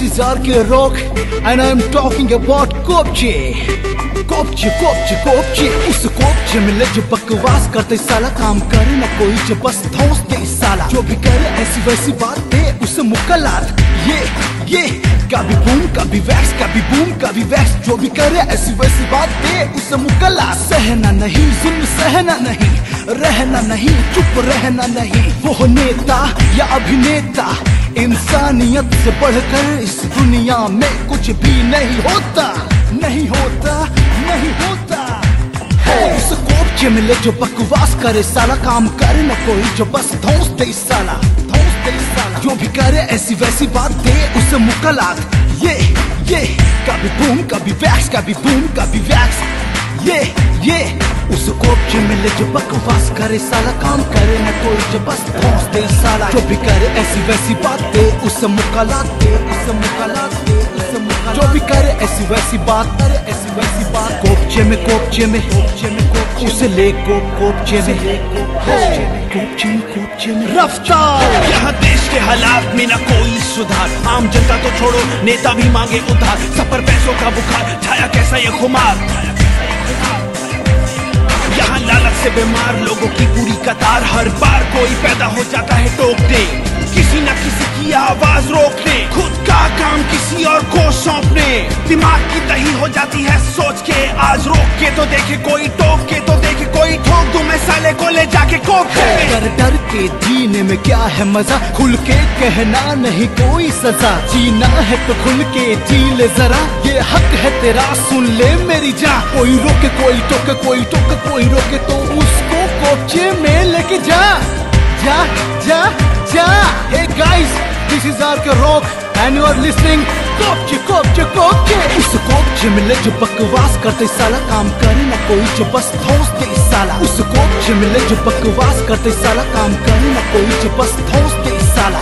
is RK Rock and I am talking about कोपचे कोपचे कोपचे कोपचे। उस कोपचे में ले जो बकवास करते साला, काम करे ना कोई जो बस धौंस दे साला। जो भी करे ऐसी वैसी बात दे उसे मुकलात। ये कभी बूम कभी वैक्स, कभी बूम कभी वैक्स। जो भी करे ऐसी वैसी बात दे उसे मुकलात। सहना नहीं जुल्म, सहना नहीं, रहना नहीं, चुप रहना नहीं। वो नेता या अभिनेता, इंसानियत से बढ़कर इस दुनिया में कुछ भी नहीं होता, नहीं होता, नहीं होता। उस कोपचे में ले जो बकवास करे साला, काम करे न कोई जो बस धौंस दे साला, धौंस दे साला। जो भी करे ऐसी वैसी बात दे उसे मुकलात। ये कभी बूम कभी वैक्स, कभी बूम कभी वैक्स। ये उस कोपचे में ले जो बकवास करे साला, काम करे न कोई जो बस धौंस दे साला। जो भी करे ऐसी वैसी बात दे उसे मुकलात दे, उसे मुकलात दे, उसे मुकलात। जो भी करे ऐसी वैसी बात, करे ऐसी वैसी बात। कोपचे में कोपचे में कोपचे में कोपचे उसे ले कोपचे में, कोपचे में कोपचे में रफ्तार। यहाँ देश के हालात में न कोई सुधार, आम जनता तो छोड़ो नेता भी मांगे उधार। सब पर पैसों का बुखार छाया कैसा ये खुमार। यहाँ लालच से बीमार लोगों की पूरी कतार, हर बार कोई पैदा हो जाता है टोकने, किसी न किसी की आवाज रोकने, खुद का काम किसी और को सौंपने। दिमाग की दही हो जाती है सोच के, आज रोक के तो देखे कोई, टोक के तो देखे कोई, ठोक दूं मैं साले को ले जाके कोप के। डर डर के जीने में क्या है मजा, खुल के कहना नहीं कोई सजा। जीना है तो खुल के जी ले जरा, ये हक है तेरा सुन ले मेरी जान। कोई रोके कोई टोके, कोई टोके कोई रोके, तो उसको कोपचे में लेके जा, जा जा जा। Hey guys, this is RK Rock and you are listening कोपचे कोपचे कोपचे। उस कोपचे में ले जो बकवास करते साला, काम करे ना कोई जो बस धौंस दे साला। उस कोपचे में ले जो बकवास करते साला, काम करे ना कोई जो बस धौंस दे साला।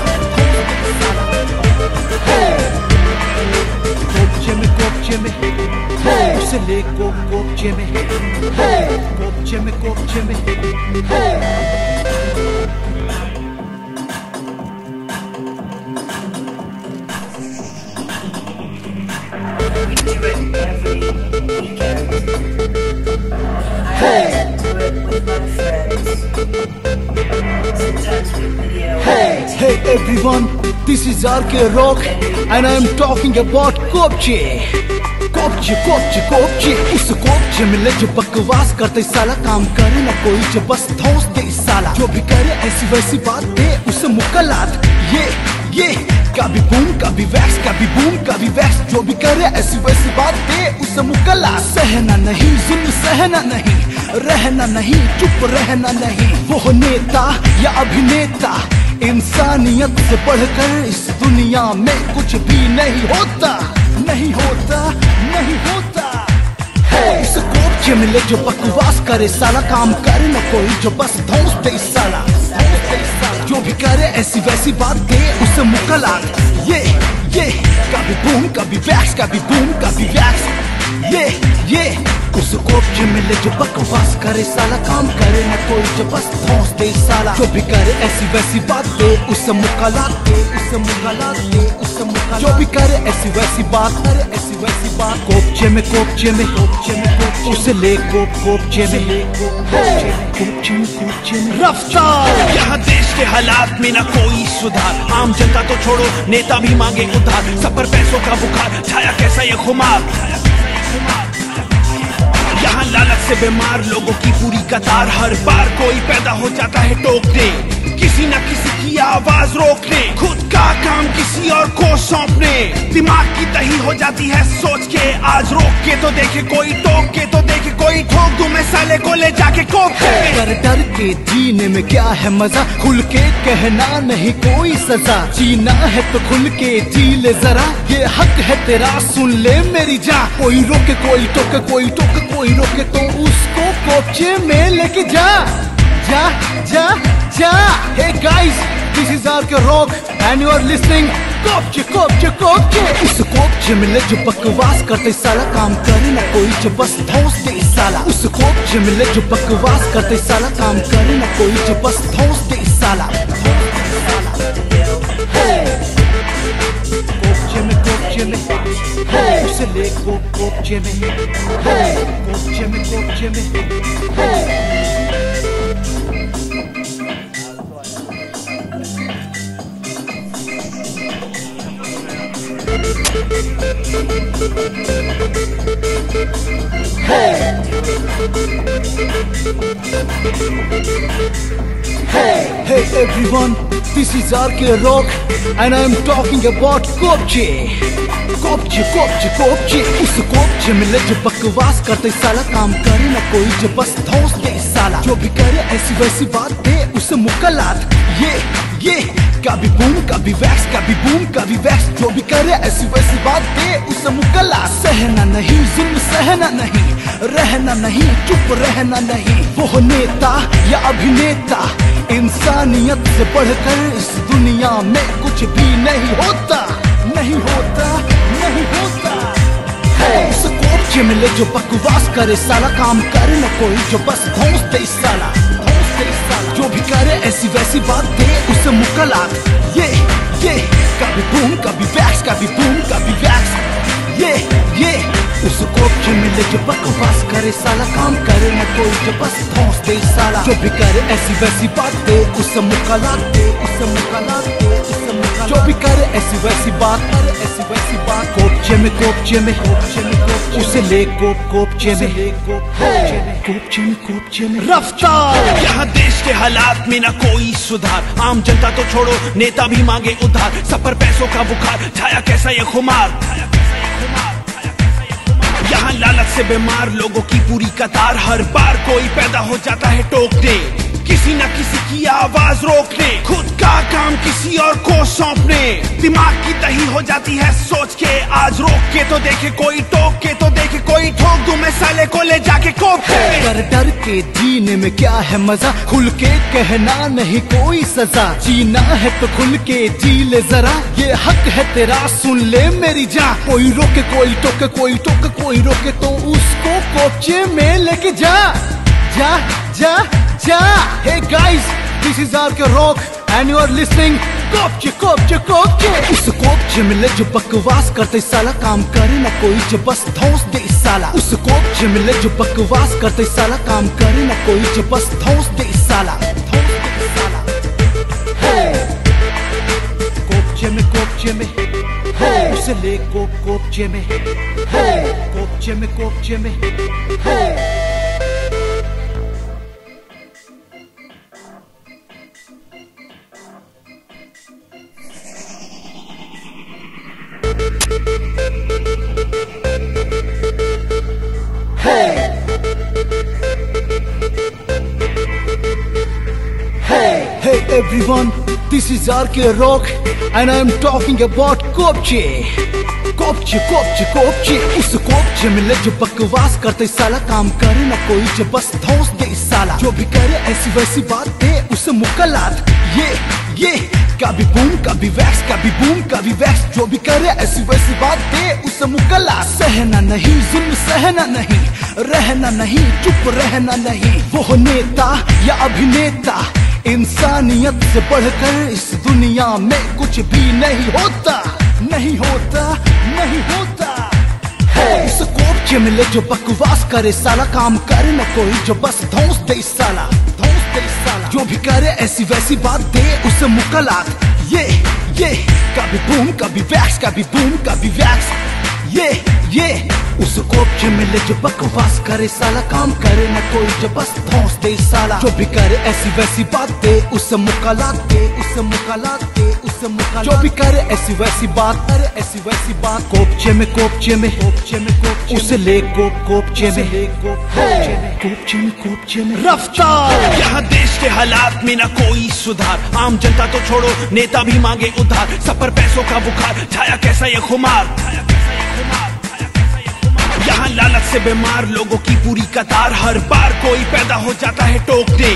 कोपचे में कोपचे में उसे ले कोपचे में, कोपचे में कोपचे में। Hey everyone, this is RK Rock and I am talking about कोपचे कोपचे कोपचे कोपचे। उस कोपचे में ले जो बकवास करते साला, काम करे ना कोई जो बस धौंस दे साला। जो भी करे ऐसी वैसी बात दे उसे मुकलात। ये कभी बूम कभी वैक्स, कभी बूम कभी वैक्स। जो भी करे ऐसी वैसी बात दे उसे मुकलात। सहना नहीं जुल्म, सहना नहीं, रहना नहीं, चुप रहना नहीं। वो नेता या अभिनेता, इंसानियत से बढ़कर इस दुनिया में कुछ भी नहीं होता, नहीं होता, नहीं होता। उस कोपचे में ले जो बकवास करे साला, काम करे ना कोई जो बस धौंस दे साला। जो भी करे ऐसी वैसी बात दे उसे मुकलात। ये कभी बूम कभी वैक्स, कभी बूम कभी वैक्स। ये उस कोपचे में ले जो बकवास करे साला, काम करे ना कोई जो बस धौंस दे साला। जो भी करे ऐसी वैसी बात दे उसे मुकलात दे, उसे मुकलात दे, उसे मुकलात। जो भी करे ऐसी वैसी बात, करे ऐसी वैसी बात। कोपचे में कोपचे में कोपचे में कोपचे उसे ले कोपचे में, कोपचे में कोपचे में रफ्तार। यहाँ देश के हालात में न कोई सुधार, आम जनता तो छोड़ो नेता भी मांगे उधार। सब पर पैसों का बुखार छाया कैसा ये खुमार। यहाँ लालच से बीमार लोगों की पूरी कतार, हर बार कोई पैदा हो जाता है टोकने, किसी न किसी की आवाज रोकने, खुद का काम किसी और को सौंपने। दिमाग की दही हो जाती है सोच के, आज रोक के तो देखे कोई, टोक के तो देखे कोई, ठोक दूं मैं साले को ले जाके कोप के। डर डर के जीने में क्या है मजा, खुल के कहना नहीं कोई सजा। जीना है तो खुल के जी ले जरा, ये हक है तेरा सुन ले मेरी जान। कोई रोके कोई टोके, कोई टोके कोई रोके, तो उसको कोपचे में लेके जा, जा जा जा। Hey guys, this is RK Rock and you are listening कोपचे कोपचे कोपचे। उस कोपचे में ले जो बकवास करते साला, काम करे ना कोई जो बस धौंस दे साला। उस कोपचे में ले जो बकवास करते साला, काम करे ना कोई जो बस धौंस दे साला। कोपचे में उसे ले कोपचे में, कोपचे में, कोपचे में। Hey everyone, this is RK Rock and I am talking about कोपचे। कोपचे कोपचे कोपचे, उस कोपचे में ले जो बकवास करते साला, काम करे ना कोई जो बस धौंस दे साला, जो भी करे ऐसी वैसी बात दे उसे मुकलात। ये कभी बूम कभी वैक्स, कभी बूम कभी वैक्स, जो भी करे ऐसी वैसी बात दे उसे मुकलात। सहना नहीं जुल्म, सहना नहीं, रहना नहीं, चुप रहना नहीं। वो नेता या अभिनेता, इंसानियत से बढ़कर इस दुनिया में कुछ भी नहीं होता, नहीं होता, नहीं होता। उस कोपचे में ले जो बकवास करे साला, काम करे न कोई जो बस धौंस दे साला, धौंस दे साला, जो भी करे ऐसी वैसी बात दे उसे मुकलात। ये कभी बूम कभी वैक्स, कभी बूम कभी वैक्स। ये उस कोपचे में ले जो बकवास करे साला, काम करे न कोई जो बस धौंस दे साला, जो भी करे ऐसी वैसी बात दे उसे मुकलात दे, उसे मुकलात दे, उसे मुकलात। जो भी करे ऐसी वैसी बात, करे ऐसी वैसी बात। कोपचे में, कोपचे में, कोपचे में, कोपचे उसे ले कोपचे में, कोपचे में, कोपचे में रफ्तार। यहाँ देश के हालात में ना कोई सुधार, आम जनता तो छोड़ो नेता भी मांगे उधार। सब पर पैसों का बुखार छाया, कैसा ये खुमार। यहाँ लालच से बीमार लोगों की पूरी कतार, हर बार कोई पैदा हो जाता है टोकने, किसी न किसी की आवाज रोकने, खुद का काम किसी और को सौंपने। दिमाग की दही हो जाती है सोच के, आज रोक के तो देखे कोई, टोक के तो देखे कोई, ठोक दूं मैं साले को ले जाके कोप के। डर के जीने में क्या है मजा, खुल के कहना नहीं कोई सजा, जीना है तो खुल के जी ले जरा, ये हक है तेरा सुन ले मेरी जान। कोई रोके कोई टोके, कोई टोके कोई रोके, तो उसको कोपचे में लेके जा, जा जा जा। Hey guys, this is RK Rock and you are listening कोपचे कोपचे कोपचे। उस कोपचे में ले जो बकवास करते साला, काम करे ना कोई जो बस धौंस दे साला, उस कोपचे में ले जो बकवास करते साला, काम करे ना कोई जो बस धौंस दे साला, धौंस दे साला। कोपचे में, कोपचे में, उसे ले कोपचे में, कोपचे में, कोपचे में। Hey everyone, this is RK Rock and I am talking about कोपचे। कोपचे कोपचे कोपचे, उस कोपचे में ले जो बकवास करते साला, काम करे ना कोई जो बस धौंस दे साला, जो भी करे ऐसी वैसी बात दे उसे मुकलात। ये कभी बूम कभी वैक्स, कभी बूम कभी वैक्स, जो भी करे ऐसी वैसी बात दे उसे मुकलात। सहना नहीं जुल्म, सहना नहीं, रहना नहीं, चुप रहना नहीं। वो नेता या अभिनेता, इंसानियत से बढ़कर इस दुनिया में कुछ भी नहीं होता, नहीं होता, नहीं होता। इस कोपचे में ले जो बकवास करे साला, काम करे न कोई जो बस धौंस दे साला, धौंस दे साला, जो भी करे ऐसी वैसी बात दे उसे मुकलात। ये कभी बूम कभी वैक्स, कभी बूम कभी वैक्स। ये उस कोपचे में ले जो बकवास करे साला, काम करे न कोई जो बस धौंस दे साला, जो भी करे ऐसी वैसी बात दे उसे मुकलात दे, उसे मुकलात दे, उसे मुकलात। जो भी करे ऐसी वैसी बात, करे ऐसी वैसी बात। कोपचे में, कोपचे में, कोपचे में, कोपचे उसे ले कोपचे में, कोपचे में, कोपचे में रफ्तार। यहाँ देश के हालात में ना कोई सुधार, आम जनता तो छोड़ो नेता भी मांगे उधार। सब पर पैसों का बुखार छाया, कैसा ये खुमार। यहाँ लालच से बीमार लोगों की पूरी कतार, हर बार कोई पैदा हो जाता है टोकने,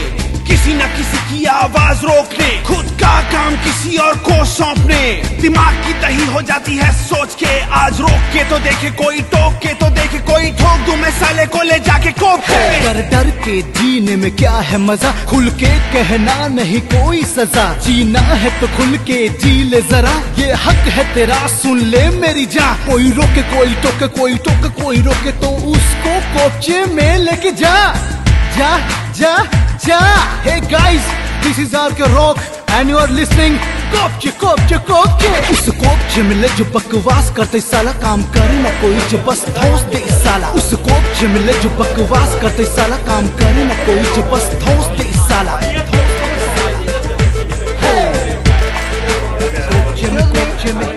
किसी न किसी की आवाज रोकने, खुद का काम किसी और को सौंपने। दिमाग की दही हो जाती है सोच के, आज रोक के तो देखे कोई, टोक के तो देखे कोई, ठोक दूं मैं साले को ले जाके कोप के। डर डर के जीने में क्या है मजा, खुल के कहना नहीं कोई सजा। जीना है तो खुल के जी ले जरा, ये हक है तेरा सुन ले मेरी जान। कोई रोके कोई टोके, कोई टोके कोई रोके, तो उसको कोपचे में लेके जा जा जा जा। Hey guys, this is RK Rock and you are listening कोपचे कोपचे कोपचे। उस कोपचे में ले जो बकवास करते साला, काम करे ना कोई जो बस ठोस दे साला। उस कोपचे में ले जो बकवास करते साला, काम करे ना कोई जो बस ठोस दे साला। कोपचे में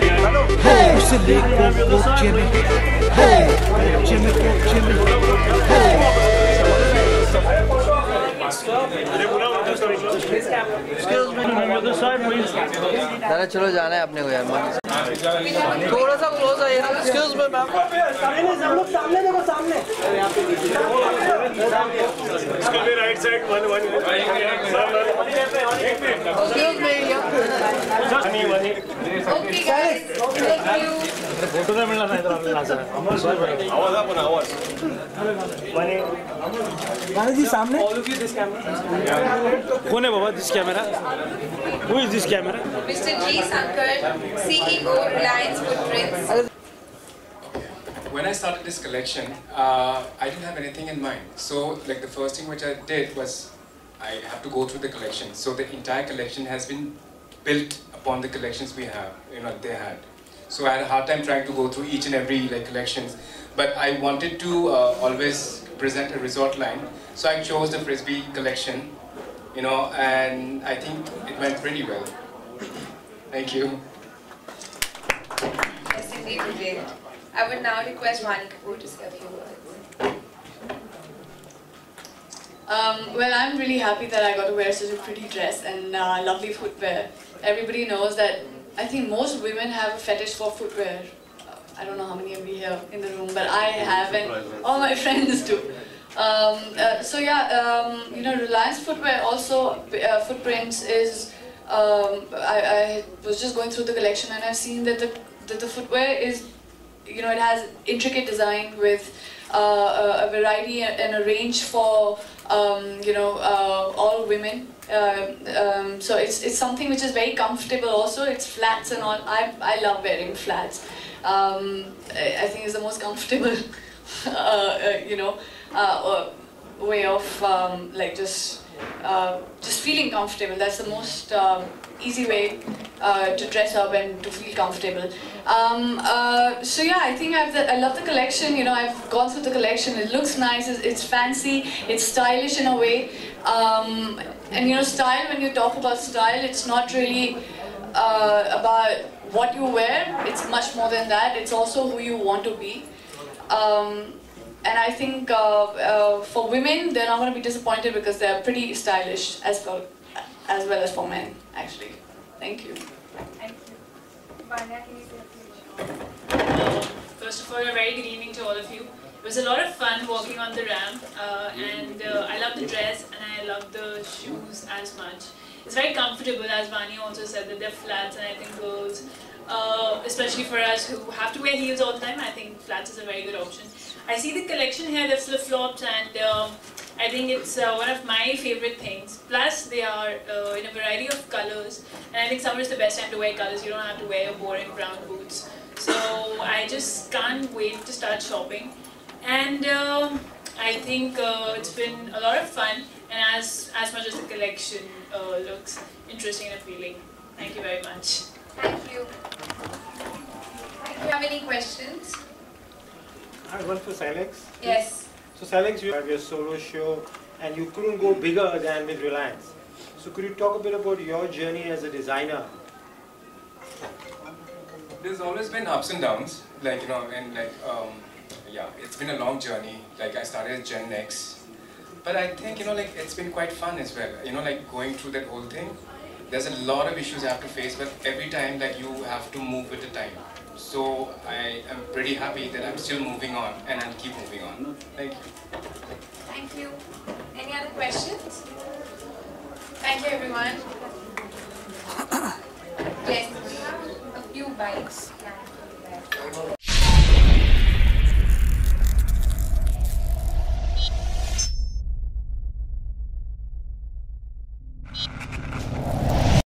उसे ले कोपचे में, कोपचे में कोपचे में। दादा चलो जाना है अपने को यार, थोड़ा सा क्लोज है यार। एक्सक्यूज मी मैम, हम लोग सामने देखो, सामने right side excuse me. Okay guys, thank you. Photo का मिलना नाही तर आपल्याला असं आवाज आपण आवाज गांधी जी सामने। कौन है बाबा this camera? Who is this camera? Mr. G. Sankar, CEO, Reliance Footprints. When I started this collection, I didn't have anything in mind. So, like the first thing which I did was I have to go through the collection. So the entire collection has been built upon the collections we have, they had. So I had a hard time trying to go through each and every collections, but I wanted to always present a resort line. So I chose the Frisbee collection, and I think it went pretty well. Thank you. Yes, indeed, you did. I would now request Vani Kapoor to say a few words. Well, I'm really happy that I got to wear such a pretty dress and lovely footwear. Everybody knows that I think most women have a fetish for footwear. I don't know how many of you here in the room, but I have, and all my friends do. So yeah, Reliance Footwear also, Footprints is, I was just going through the collection and I've seen that the footwear is, it has intricate design with a variety and a range for, all women. So it's something which is very comfortable also. It's flats and all. I love wearing flats. I think it's the most comfortable, way of just feeling comfortable. That's the most easy way to dress up and to feel comfortable. So yeah, I think I love the collection. I've gone through the collection. It looks nice. It's fancy. It's stylish in a way. And style. When you talk about style, it's not really about what you wear. It's much more than that. It's also who you want to be. And I think for women, they're not going to be disappointed because they're pretty stylish as well as for men, actually. Thank you. Thank you. Vanya, can you say a few words? First of all, a very good evening to all of you. It was a lot of fun walking on the ramp, and I love the dress and I love the shoes as much. It's very comfortable, as Vani also said, that they're flats, and I think girls, especially for us who have to wear heels all the time, I think flats is a very good option. I see the collection here, the flip-flops, and I think it's one of my favorite things. Plus, they are in a variety of colors, and I think summer is the best time to wear colors. You don't have to wear your boring brown boots. So I just can't wait to start shopping. And I think it's been a lot of fun, and as much as the collection looks interesting and appealing. Thank you very much. Thank you. Do you have any questions? I have one for Silex. Yes. So Silex, you have your solo show and you couldn't go bigger than with Reliance. So could you talk a bit about your journey as a designer? There's always been ups and downs, yeah, it's been a long journey. Like I started as Gen X, but I think it's been quite fun as well. Going through that whole thing. There's a lot of issues I have to face, but every time you have to move with the time. So I am pretty happy that I'm still moving on, and I'll keep moving on. Thank you. Thank you. Any other questions? Thank you everyone.